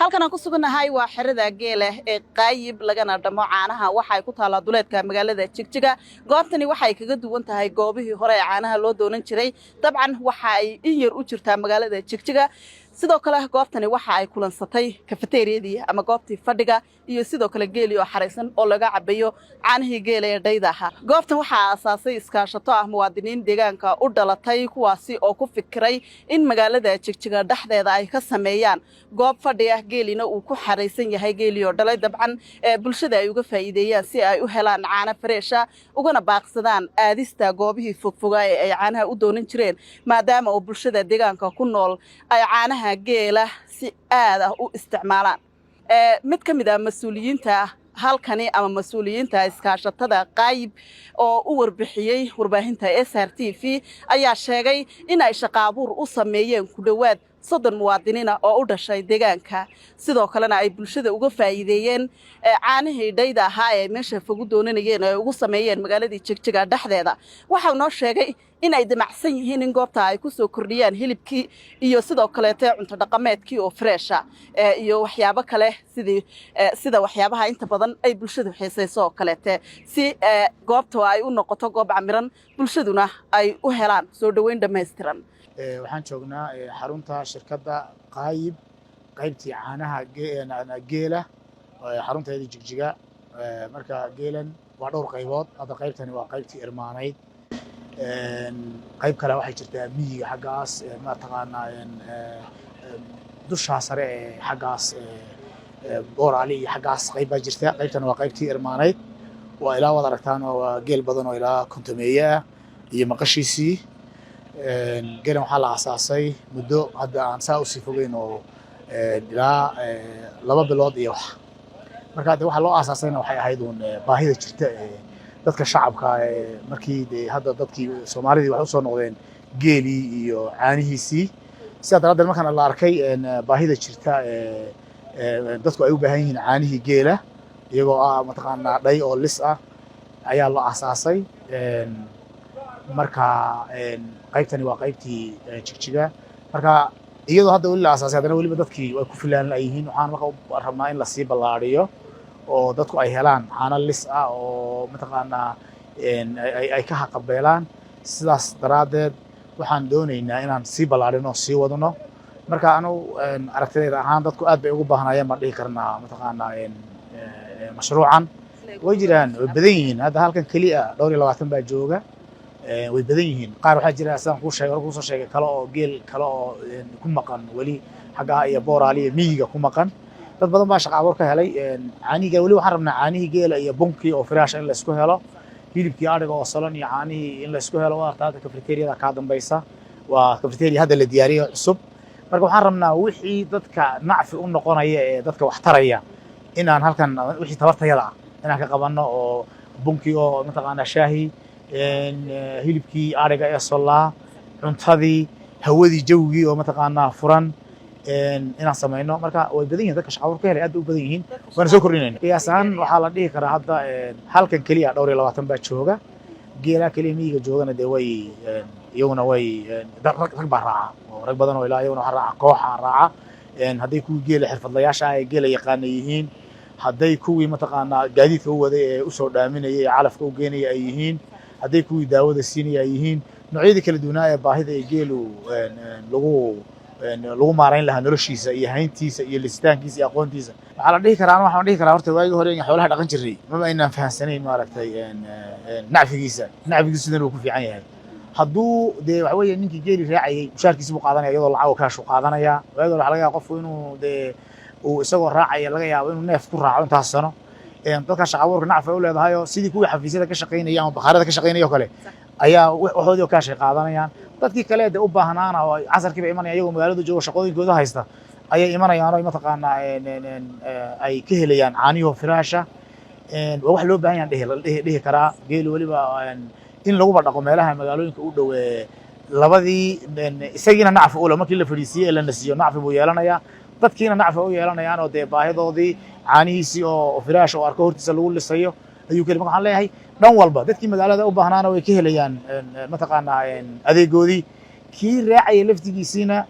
halkan aan ku suganahay waa xirada geela ee qaayib lagana dhamo caanaha waxa ay ku taala duleedka magaalada Jigjiga goobtani waxa ay kaga duwan tahay goobihii hore ee caanaha loo doonan jiray dabcan waxa ay in yar u jirtaa magaalada Jigjiga sidoo kale goobtani waxa ay kulansatay cafeteriadii ama goobtii fadhiga iyo sidoo kale geeli oo xareysan oo laga cabayo caanihii geela ee dhaydaha goobtan waxa aasaasay iskaashato ah muwaadiniin deegaanka u dhalatay kuwaasi oo ku fikiray in magaalada Jigjiga dhaxdeeda ay ka sameeyaan goob fadhi ah geelina uu ku xareysan yahay geeli oo dhalay dabcan bulshada ay uga faa'iideeyaan si ay u helaan caano freesha ugana baaqsadaan aadista goobihii fogfoga ee ay caanaha u doonan jireen maadaama oo bulshada deegaanka ku nool ay caanaha geela si aad ah u isticmaalaan mid ka mid ah mas'uuliyiinta halkani ama mas'uuliyiinta iskaashatada qaayib oo u warbixiyay warbaahinta SRTV ayaa sheegay in ay shaqo abuur u sameeyeen ku dhawaad 30 muwaadiniin oo u dhashay deegaanka sidoo kalena ay bulshada uga faa'iideeyeen caanihii dhayda ahaa ee meesha fogu doonanayeen ay ugu sameeyeen magaalada Jigjiga dhaxdeeda waxa uu sheegay in ay damacsan yihiin in goobta ay ku soo kordhiyaan hilibkii iyo sidoo kale cunto dhaqameedkii oo freesha iyo waxyaabo kale sida waxyaabaha inta badan ay bulshadu xiisayso kale si goobta ay u noqoto goob camiran bulshaduna ay u helaan soo dhaweyn dhameystiran waxaan joognaa xarunta shirkadda qaayib qaybtii caanaha geela xarunteedii Jigjiga marka geelan waa dhowr qaybood hadda qaybtani waa qaybtii irmaanayd qayb kale waxay jirtaa miyiga xaggaas ma taqaanaa dusha sare ee xaggaas boorali iyo xaggaas qayb baa jirta qaybtani waa qaybtii irmaanayd waa ilaa wada aragtaan waa geel badan oo ilaa kontomeeya iyo maqashiisii geelan waxaa la aasaasay muddo hadda aan saa u sii fogeyn oo ilaa 2 bilood iyo wax marka hadda waxa loo aasaasayna waxay ahayd baahida jirta dadka shacabka markii hadda dadkii Soomaalida wax u soo noqdeen geeli iyo caanihiisii sida daradeed markaan la arkay baahida jirta dadku ay u baahan yihiin caanihii geela iyagoo mataqaanaa dhay oo lis ah ayaa loo aasaasay marka qaybtani waa qaybtii Jigjiga marka iyadoo hadda wali la aasaasay hadana waliba dadkii way ku filaan yihiin waxaan markaa rabnaa in la sii ballaariyo oo dadku ay helaan caano lis ah oo mataqaanaa ay ka haqabeelaan sidaas daraadeed waxaan doonaynaa inaan sii ballaarino oo sii wadno marka anu aragtidayda ahaan dadku aad bay ugu baahnayeen ma dhihi karnaa mataqaanaa mashruucan way jiraan way badan yihiin hadda halkan kaliya 22 baa jooga way badan yihiin qaar waxa jira asaan ku soo sheegay kale oo geel kale oo ku maqan wali xaga iyo boorali miyiga ku maqan dad badan baa shaqo abuur ka helay caaniga wali waxaan rabnaa caanihii geela iyo bunkii oo fresh in la isku helo hilibkii ariga oo salon iyo caanihii in la isku helo waa taada cafeteriada ka dambaysa waa cafeteria hadda la diyaariyo cusub marka waxaan rabnaa wixii dadka nacfi u noqonaya ee dadka wax taraya inaan halkan wixii tabartayada inaan ka qabanno oo bunkii oo mataqaanaa shaahi hilibkii ariga ee solaa cuntadii hawadii jawgii oo mataqaanaa furan inaan sameeyno marka way badan yihiin dadka shaqo ka helay aad u badan yihiin waan soo kordhinayna qiyaasan waxa la dhihi karaa hadda halkan kaliya 22 baa jooga geela kaliya miyiga joogana de way iyaguna way rag baa raaca oo rag badan oo ilaa iyaguna waxa raaca kooxa raaca haday ku geela xirfadlayaasha ay geela yaqaan yihiin haday kuwii mataqaanaa gaadiidka u waday ee u soo dhaaminayay calafka u geenay ay yihiin haday kuwii daawada siinay ay yihiin noocyada kala duwan ee baahida ee geelu lagu maareyn lahaa noloshiisa iyo hayntiisa iyo listaankiisa iyo aqoontiisa waxa la dhihi karaa waxaan dhihi karaa horta waagi hore in xoolaha dhaqan jiray ma aynaan fahansanayn maaragtay nacfigiisa sidana uu ku fiican yahay hadduu de waxa weeye ninkii geeli raacayay mushaarkiisa buu qaadanaya iyadoo lacag kaash u qaadanaya waagi hore waxa laga yaabaa qofku inuu de uu isagoo raacaya laga yaabo inuu neef ku raaco intaas sano dadka shaqo abuurka nacfi u leedahay oo sidii kuwii xafiisyada ka shaqeynaya ama bakhaarada ka shaqeynaya kale ayaa waxoodii kaash qaadanayaan dadkii kale ee u baahnaana oo casarkiiba imanaya iyagoo magaalada jooga shaqooyinkooda haysta ayay imanayaan oo mataqaanaa ay ka helayaan caaniyo firaasha wax loo baahan yahay dhihi karaa geel waliba in lagu dhaqo meelaha magaalooyinka u dhow labadii isagiina nacfi u leh markii la fadhiisiyay la nasiyo nacfi buu yeelanayaa dadkiina nacfi u yeelanayaan oo de baahidoodii caanihiisii oo firaash oo arko hortiisa lagu lisayo ayuu kale waxaan leeyahay dhan walba dadkii magaalada u baahnaana way ka helayaan mataqaanaa adeegoodii kii raacay laftigiisina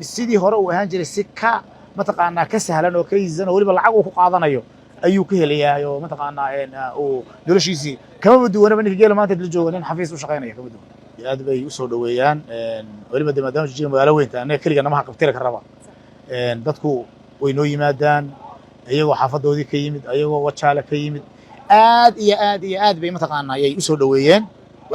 sidii hore uu ahaan jiray si ka mataqaanaa ka sahlan oo ka yiisan oo waliba lacag uu ku qaadanayo ayuu ka helayaa oo mataqaanaa uu noloshiisii kama duwanaba ninka geela maanta la joogo nin xafiis u shaqaynaya kama duwan aad bay u soo dhaweeyaan waliba maadaama Jigjiga magaalo weyn tahay anaga kaliya namaha qabtira ka raba dadku way noo yimaadaan ayagoo xaafadoodii ka yimid ayagoo wajaale ka yimid aad bay mataqaanaa ayay u soo dhaweeyeen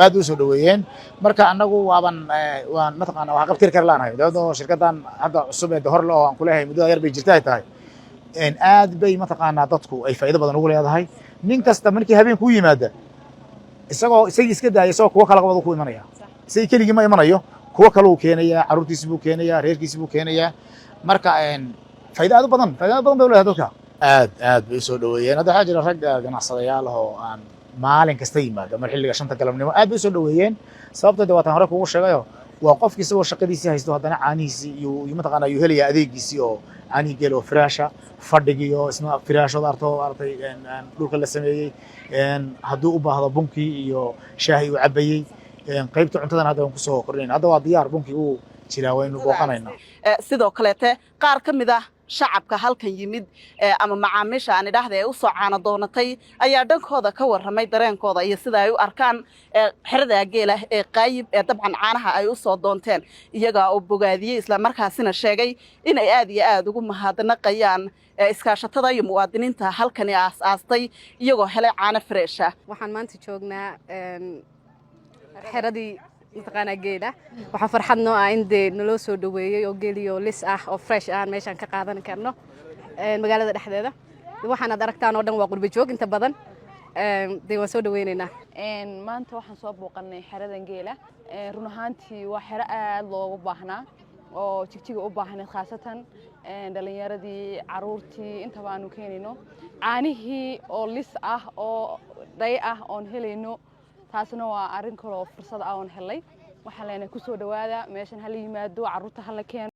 aad u soo dhaweeyeen marka anagu waan mataqaanaa waxa qabtir kar laanahay dawladda shirkadan hadda cusub ee hor loo aan ku leeyahay muddo yar bay jirtay tahay aad bay mataqaanaa dadku ay faa'iido badan ugu leedahay nin kasta markii habeen ku yimaada isagoo iska daayay soo kuwa kala qabad ku imanaya isagii keligii ma imanayo kuwa kale uu keenaya caruurtiisa buu keenaya reerkiisa buu keenaya marka faa'iido badan bay u leedahay dadka aad bay soo dhaweeyeen hadda waxaa jira rag ganacsadayaal oo aan maalin kasta yimaado mar xilliga 5 galabnimo aad bay soo dhaweeyeen sababtoo wataan hore kugu sheegayo waa qofkii isagoo shaqadiisii haysto haddana caanihiisii iyo mataqaanaa uu helaya adeegiisii oo caanihi geel oo firaasha fadhigiyo isna firaashada artay dhulka la sameeyey hadduu u baahdo bunkii iyo shaahi uu cabayey qaybta cuntadan hadda waan ku soo kordhinayna hadda waa diyaar bunkii uu jiraa waynu booqanaynaa sidoo kaleete qaar ka mid ah shacabka halkan yimid ama macaamiisha aan idhaahda ee u soo caano doonatay ayaa dhankooda ka warramay dareenkooda iyo sida ay u arkaan xerada geela ee qaayib ee dabcan caanaha ay u soo doonteen iyaga oo bogaadiyey isla markaasina sheegay inay aad iyo aad ugu mahadnaqayaan iskaashatada iyo muwaadiniinta halkani aastay iyagoo helay caano fresh ah waxaan maanta joognaa xeradii mataqaanaa geela waxaa farxad noo ah in dee naloo soo dhaweeyey oo geeliyo lis ah oo fresh ah meeshaan ka qaadan karno magaalada dhexdeeda waxaan aad aragtaan oo dhan waa qurba joog inta badan dee waan soo dhaweynaynaa maanta waxaan soo booqanay xeradan geela run ahaantii waa xero aad loogu baahnaa oo Jigjiga u baahneed khaasatan dhalinyaradii caruurtii intaba aanu keenayno caanihii oo lis ah oo dhay ah oon helayno taasna waa arrin kale oo fursad ah oon helay waxaan leenahay ku soo dhawaada meeshan hal yimaado caruurta hal keeno